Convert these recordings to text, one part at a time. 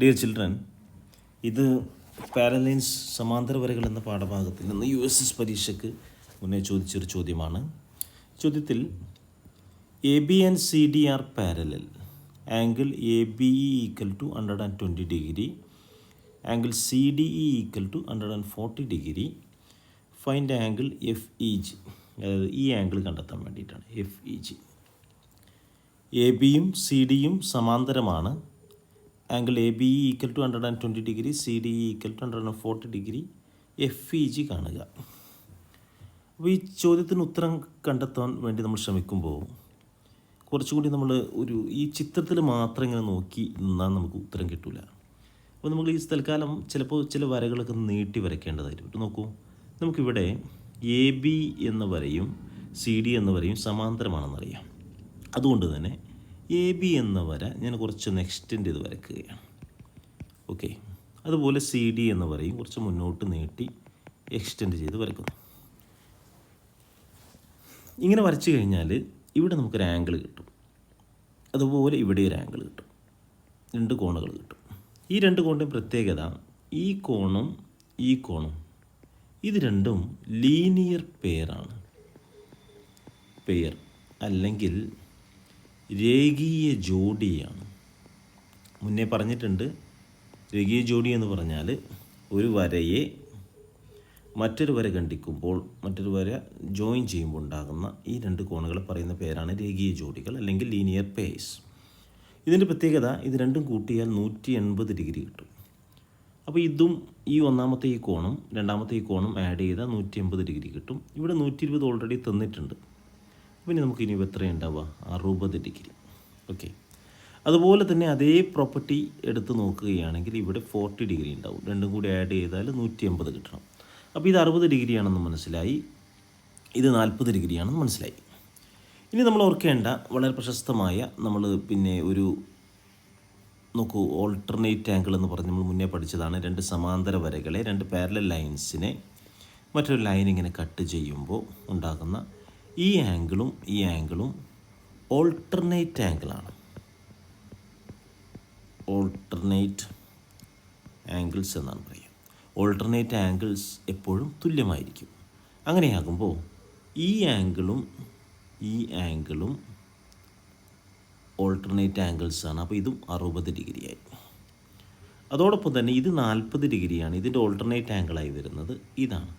Dear children, ഇത് പാരലൈൻസ് സമാന്തര വരകൾ എന്ന പാഠഭാഗത്തിൽ നിന്ന് USS പരീക്ഷയ്ക്ക് മുന്നേ ചോദിച്ചൊരു ചോദ്യമാണ്. ചോദ്യത്തിൽ A B and C D are parallel, angle A B E equal to 120 degree, angle C D E equal to 140 degree, find angle F E G. അതായത് ഈ ആംഗിൾ കണ്ടെത്താൻ വേണ്ടിയിട്ടാണ് എഫ് ഇ ജി. എ ബിയും സി ഡിയും സമാന്തരമാണ്. Angle A B E equal to 120 degree, C D E equal to 140 degree, F E G കാണുക. അപ്പോൾ ഈ ചോദ്യത്തിന് ഉത്തരം കണ്ടെത്താൻ വേണ്ടി നമ്മൾ ശ്രമിക്കുമ്പോൾ കുറച്ചുകൂടി നമ്മൾ ഈ ചിത്രത്തിൽ മാത്രം ഇങ്ങനെ നോക്കി നിന്നാൽ നമുക്ക് ഉത്തരം കിട്ടില്ല. അപ്പോൾ നമ്മൾ ഈ തൽക്കാലം ചിലപ്പോൾ ചില വരകളൊക്കെ നീട്ടി വരയ്ക്കേണ്ടതായിട്ട് നോക്കൂ. നമുക്കിവിടെ എ ബി എന്ന വരയും സി ഡി എന്ന വരയും സമാന്തരമാണെന്നറിയാം. അതുകൊണ്ട് തന്നെ എ ബി എന്ന വര ഞാൻ കുറച്ചൊന്ന് എക്സ്റ്റെൻഡ് ചെയ്ത് വരയ്ക്കുകയാണ്. ഓക്കെ, അതുപോലെ സി ഡി എന്ന വരയും കുറച്ച് മുന്നോട്ട് നീട്ടി എക്സ്റ്റെൻഡ് ചെയ്ത് വരയ്ക്കുന്നു. ഇങ്ങനെ വരച്ചു കഴിഞ്ഞാൽ ഇവിടെ നമുക്കൊരു ആംഗിൾ കിട്ടും. അതുപോലെ ഇവിടെ ഒരു ആംഗിൾ കിട്ടും. രണ്ട് കോണുകൾ കിട്ടും. ഈ രണ്ട് കോണിൻ്റെ പ്രത്യേകത, ഈ കോണും ഈ കോണും ഇത് രണ്ടും ലീനിയർ പെയറാണ്. പെയർ അല്ലെങ്കിൽ രേഖീയ ജോഡിയാണ്. മുന്നേ പറഞ്ഞിട്ടുണ്ട്, രേഖീയ ജോഡി എന്ന് പറഞ്ഞാൽ ഒരു വരയെ മറ്റൊരു വര ഖണ്ഡിക്കുമ്പോൾ മറ്റൊരു വര ജോയിൻ ചെയ്യുമ്പോൾ ഉണ്ടാകുന്ന ഈ രണ്ട് കോണുകളെ പറയുന്ന പേരാണ് രേഖീയ ജോഡികൾ അല്ലെങ്കിൽ ലീനിയർ പെയർസ്. ഇതിൻ്റെ പ്രത്യേകത, ഇത് രണ്ടും കൂട്ടിയാൽ 180 ഡിഗ്രി കിട്ടും. അപ്പോൾ ഇതും ഈ ഒന്നാമത്തെ ഈ കോണും രണ്ടാമത്തെ ഈ കോണും ആഡ് ചെയ്താൽ 180 ഡിഗ്രി കിട്ടും. ഇവിടെ 120 ഓൾറെഡി തന്നിട്ടുണ്ട്. പിന്നെ നമുക്ക് ഇനി എത്ര ഉണ്ടാവുക? 60 ഡിഗ്രി. ഓക്കെ, അതുപോലെ തന്നെ അതേ പ്രോപ്പർട്ടി എടുത്ത് നോക്കുകയാണെങ്കിൽ ഇവിടെ 40 ഡിഗ്രി ഉണ്ടാവും. രണ്ടും കൂടി ആഡ് ചെയ്താൽ 180 കിട്ടണം. അപ്പോൾ ഇത് 60 ഡിഗ്രിയാണെന്ന് മനസ്സിലായി, ഇത് 40 ഡിഗ്രിയാണെന്ന് മനസ്സിലായി. ഇനി നമ്മൾ ഓർക്കേണ്ട വളരെ പ്രശസ്തമായ നോക്കൂ, ഓൾട്ടർനേറ്റ് ആംഗിൾ എന്ന് പറഞ്ഞ് നമ്മൾ മുന്നേ പഠിച്ചതാണ്. രണ്ട് സമാന്തര വരകളെ, രണ്ട് പാരലൽ ലൈൻസിനെ മറ്റൊരു ലൈൻ ഇങ്ങനെ കട്ട് ചെയ്യുമ്പോൾ ഉണ്ടാകുന്ന ഈ ആംഗിളും ഓൾട്ടർനേറ്റ് ആംഗിളാണ്. ഓൾട്ടർനേറ്റ് ആംഗിൾസ് എന്നാണ് പറയുക. ഓൾട്ടർനേറ്റ് ആംഗിൾസ് എപ്പോഴും തുല്യമായിരിക്കും. അങ്ങനെയാകുമ്പോൾ ഈ ആംഗിളും ഓൾട്ടർനേറ്റ് ആംഗിൾസ് ആണ്. അപ്പോൾ ഇതും 60 ഡിഗ്രിയായി. അതോടൊപ്പം തന്നെ ഇത് 40 ഡിഗ്രിയാണ്. ഇതിൻ്റെ ഓൾട്ടർനേറ്റ് ആംഗിളായി വരുന്നത് ഇതാണ്.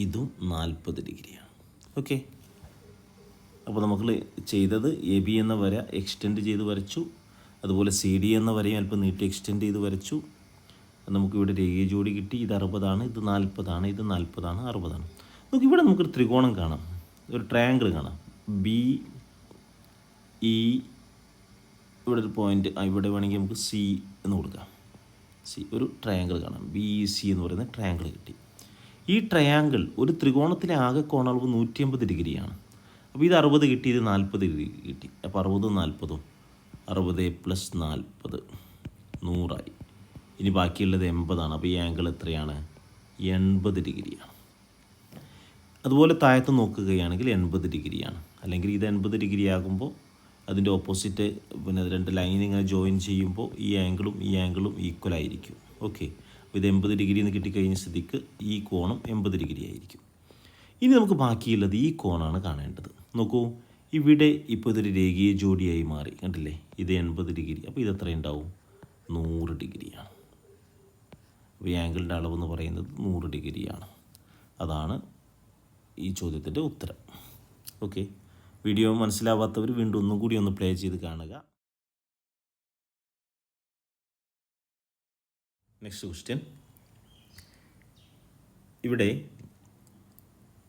ഇതും 40 ഡിഗ്രിയാണ്. ഓക്കെ, അപ്പോൾ നമുക്ക് ചെയ്തത് എ ബി എന്ന വര എക്സ്റ്റെൻഡ് ചെയ്ത് വരച്ചു. അതുപോലെ സി ഡി എന്ന വരയും അല്പം നീട്ടി എക്സ്റ്റെൻഡ് ചെയ്ത് വരച്ചു. നമുക്കിവിടെ രേഖീയ ജോഡി കിട്ടി. ഇത് 60 ഇത് 40 ഇത് 40 60. നമുക്കിവിടെ നമുക്കൊരു ത്രികോണം കാണാം, ഒരു ട്രയാങ്കിൾ കാണാം. ബി ഇ, ഇവിടെ ഒരു പോയിൻ്റ്, ഇവിടെ വേണമെങ്കിൽ നമുക്ക് സി എന്ന് കൊടുക്കാം. സി, ഒരു ട്രയാങ്കിൾ കാണാം. ബി ഇ സി എന്ന് പറയുന്ന ട്രയാങ്കിൾ കിട്ടി. ഈ ട്രയാങ്കിൾ ഒരു ത്രികോണത്തിലെ ആകെ കോണളവ് 180 ഡിഗ്രിയാണ്. അപ്പോൾ ഇത് 60 കിട്ടി, ഇത് 40 ഡിഗ്രി കിട്ടി. അപ്പോൾ 60 40 60 + 40 100ആയി. ഇനി ബാക്കിയുള്ളത് 80ആണ്. അപ്പോൾ ഈ ആംഗിൾ എത്രയാണ്? 80 ഡിഗ്രിയാണ്. അതുപോലെ താഴത്ത് നോക്കുകയാണെങ്കിൽ 80 ഡിഗ്രിയാണ്. അല്ലെങ്കിൽ ഇത് 80 ഡിഗ്രി ആകുമ്പോൾ അതിൻ്റെ ഓപ്പോസിറ്റ് രണ്ട് ലൈൻ ഇങ്ങനെ ജോയിൻ ചെയ്യുമ്പോൾ ഈ ആംഗിളും ഈക്വൽ ആയിരിക്കും. ഓക്കെ, അപ്പോൾ ഇത് 80 ഡിഗ്രി എന്ന് കിട്ടിക്കഴിഞ്ഞ സ്ഥിതിക്ക് ഈ കോണും 80 ഡിഗ്രി ആയിരിക്കും. ഇനി നമുക്ക് ബാക്കിയുള്ളത് ഈ കോണാണ് കാണേണ്ടത്. നോക്കൂ, ഇവിടെ ഇപ്പോൾ ഇതൊരു രേഖീയ ജോഡിയായി മാറി, കണ്ടില്ലേ? ഇത് 80 ഡിഗ്രി. അപ്പോൾ ഇത് എത്ര ഉണ്ടാവും? 100 ഡിഗ്രിയാണ്. അപ്പോൾ ഈ ആംഗിളിൻ്റെ അളവെന്ന് പറയുന്നത് 100 ഡിഗ്രിയാണ്. അതാണ് ഈ ചോദ്യത്തിൻ്റെ ഉത്തരം. ഓക്കെ, വീഡിയോ മനസ്സിലാവാത്തവർ വീണ്ടും ഒന്നും കൂടി ഒന്ന് പ്ലേ ചെയ്ത് കാണുക. Next question. ഇവിടെ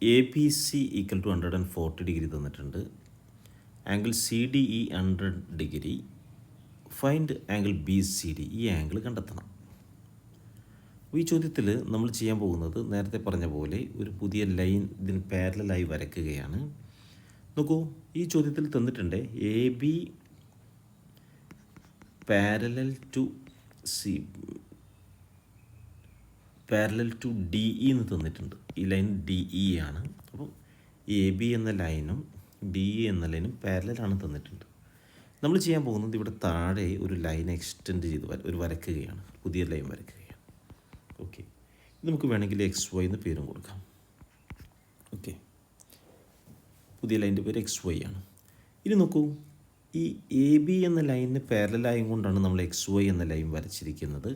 A B C equal to 140 degree തന്നിട്ടുണ്ട്. Angle C D E 100 degree. Find angle B C D. ഈ ആംഗിൾ കണ്ടെത്തണം. ഈ ചോദ്യത്തിൽ നമ്മൾ ചെയ്യാൻ പോകുന്നത് നേരത്തെ പറഞ്ഞ പോലെ ഒരു പുതിയ ലൈൻ ഇതിന് പാരലലായി വരയ്ക്കുകയാണ്. നോക്കൂ, ഈ ചോദ്യത്തിൽ തന്നിട്ടുണ്ട് A B parallel to D E എന്ന് തന്നിട്ടുണ്ട്. ഈ ലൈൻ ഡി ഇ ആണ്. അപ്പോൾ എ ബി എന്ന ലൈനും ഡി ഇ എന്ന ലൈനും പാരലലാണ് തന്നിട്ടുണ്ട്. നമ്മൾ ചെയ്യാൻ പോകുന്നത് ഇവിടെ താഴെ ഒരു ലൈൻ എക്സ്റ്റെൻഡ് ചെയ്ത് ഒരു വരയ്ക്കുകയാണ്, പുതിയ ലൈൻ വരയ്ക്കുകയാണ്. ഓക്കെ, നമുക്ക് വേണമെങ്കിൽ XY എന്ന് പേരും കൊടുക്കാം. ഓക്കെ, പുതിയ ലൈനിൻ്റെ പേര് XY ആണ്. ഇനി നോക്കൂ, ഈ AB എന്ന ലൈനിന് പാരലലായും കൊണ്ടാണ് നമ്മൾ XY എന്ന ലൈൻ വരച്ചിരിക്കുന്നത്.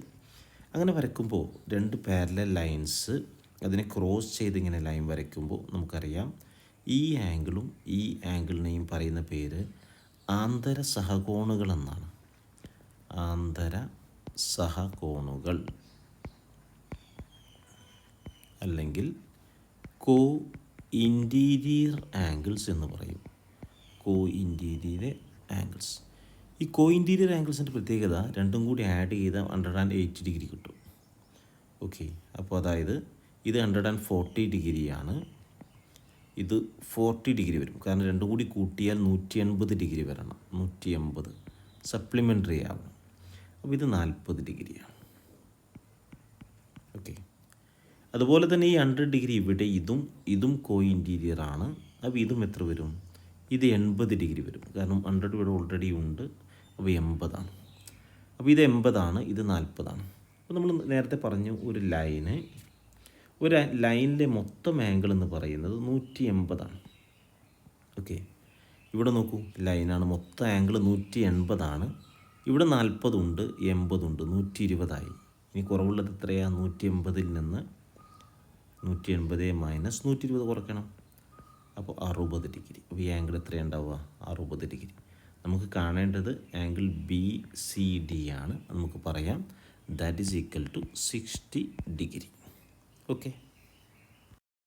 അങ്ങനെ വരയ്ക്കുമ്പോൾ രണ്ട് പാരലൽ ലൈൻസ് അതിനെ ക്രോസ് ചെയ്ത് ഇങ്ങനെ ലൈൻ വരയ്ക്കുമ്പോൾ നമുക്കറിയാം ഈ ആംഗിളും ഈ ആംഗിളിനെയും പറയുന്ന പേര് ആന്തര സഹകോണുകൾ എന്നാണ്. ആന്തര സഹകോണുകൾ അല്ലെങ്കിൽ കോ ഇൻറ്റീരിയർ ആംഗിൾസ് എന്ന് പറയും. Co interior angles. ഈ കോ ഇൻറ്റീരിയർ ആംഗിൾസിൻ്റെ പ്രത്യേകത രണ്ടും കൂടി ആഡ് ചെയ്താൽ 180 ഡിഗ്രി കിട്ടും. ഓക്കെ, അപ്പോൾ അതായത് ഇത് 140 ഡിഗ്രിയാണ്, ഇത് 40 ഡിഗ്രി വരും. കാരണം രണ്ടും കൂടി കൂട്ടിയാൽ 180 ഡിഗ്രി വരണം. 180 സപ്ലിമെൻ്ററി ആവണം. അപ്പോൾ ഇത് 40 ഡിഗ്രിയാണ്. ഓക്കെ, അതുപോലെ തന്നെ ഈ 100 ഡിഗ്രി ഇവിടെ ഇതും കോ ഇൻറ്റീരിയർ ആണ്. അപ്പോൾ ഇതും എത്ര വരും? ഇത് 80 ഡിഗ്രി വരും. കാരണം 100 ഇവിടെ ഓൾറെഡി ഉണ്ട്. അപ്പോൾ 80 ആണ്. അപ്പോൾ ഇത് 80 ആണ്, ഇത് 40 ആണ്. അപ്പോൾ നമ്മൾ നേരത്തെ പറഞ്ഞു ഒരു ലൈനിലെ മൊത്തം ആംഗിൾ എന്ന് പറയുന്നത് 180 ആണ്. ഓക്കെ, ഇവിടെ നോക്കൂ, ലൈനാണ്, മൊത്തം ആംഗിൾ 180 ആണ്. ഇവിടെ 40 ഉണ്ട്, 80 ഉണ്ട്, 120 ആയി. ഇനി കുറവുള്ളത് എത്രയാണ്? 180ൽ നിന്ന് 180 മൈനസ് 120 കുറയ്ക്കണം. അപ്പോൾ 60 ഡിഗ്രി. അപ്പോൾ ഈ ആംഗിൾ എത്രയുണ്ടാവുക? 60 ഡിഗ്രി. നമുക്ക് കാണേണ്ടത് ആംഗിൾ BCD ആണ്. നമുക്ക് പറയാം that is equal to 60 degree. Okay.